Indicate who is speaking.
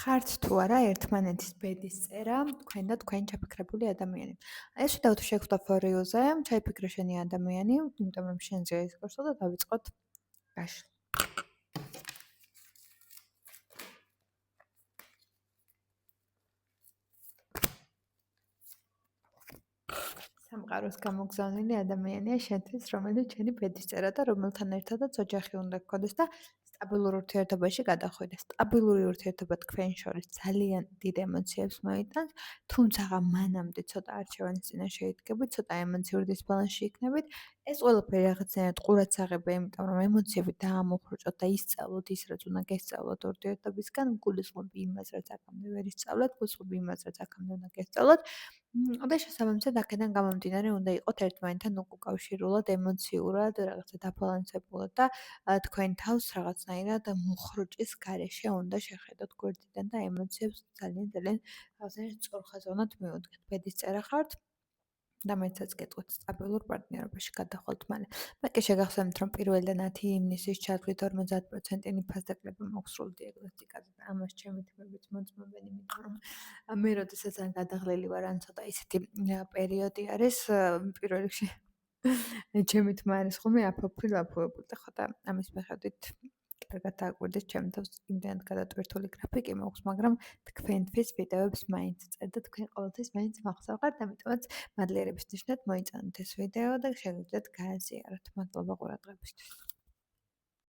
Speaker 1: ხართ თუ არა ერთმანეთის ბედის წერა თქვენ და თქვენ ჩაფიქრებული ადამიანი. ეს ვიდეო თუ შეხვდა for you-ზე, ჩაიფიქრე შენი ადამიანი, იმიტომ რომ შენზე ის გასულ და დავიწყოთ გაშლა. სამყაროს გამოგზავნილი ადამიანია შენთვის, რომელიც შენი ბედის წერა და რომელთან ერთადაც ოჯახი უნდა გქონდეს და სტაბილურ ურთიერთობაში გადახვიდე. სტაბილური ურთიერთობა თქვენ შორის ძალიან დიდ ემოციებს მოიტანს, თუმცა მანამდე ცოტა არჩევანის წინაშე იდგებით, ცოტა ემოციური დისბალანსში იქნებით. ეს ყველაფერი რაღაცნაირად ყურად აღება, იმიტომ რომ ემოციები დაამოხრუჭოთ და ისწავლოთ ის, რაც უნდა გესწავლოთ ურთიერთობისგან, გულისხმობ იმას, რაც აქამდე ვერ ისწავლეთ, გულისხმობ იმას, რაც აქამდე უნდა გესწავლოთ. და შესაბამისად აქედან გამომდინარე უნდა იყოთ ერთმანეთთან უკავშირულად, ემოციურად, რაღაცა დაბალანსებულად და თქვენ თავს რაღაცნაირად მუხრუჭის გარეშე უნდა შეხედოთ გვერდიდან და ემოციებს ძალიან რაღაცნაირად სწორ ხაზოვნად მივუდგეთ. ბედის წერა ხართ და მეცაც გეტყვით სტაბილურ პარტნიორობაში გადახვალთ მალე. მე კი შეგახსენებთ, რომ პირველიდან 10 ივნისის ჩათვლით 50%-იანი ფასდაკლება მაქვს სრულ დიაგნოსტიკაზე და ამას ჩემი თმებით მოწმობენ, იმიტომ რომ მე როდესაც ან გადაღლილი ვარ, ან ცოტა ისეთი პერიოდი არის პირველ რიგში ჩემი თმა არის ხოლმე აფაფრილ-აფუებული და ხო და ამის მიხედვით კარგად დააკვირდეთ ჩემ თავს იმდენად გადატვირთული გრაფიკი მაქვს, მაგრამ თქვენთვის ვიდეოებს მაინც წერ და თქვენ ყოველთვის მაინც მახსოვხართ, ამიტომაც მადლიერების ნიშნად მოიწონეთ ეს ვიდეო და შეგიძლიათ გააზიაროთ. მადლობა ყურადღებისთვის.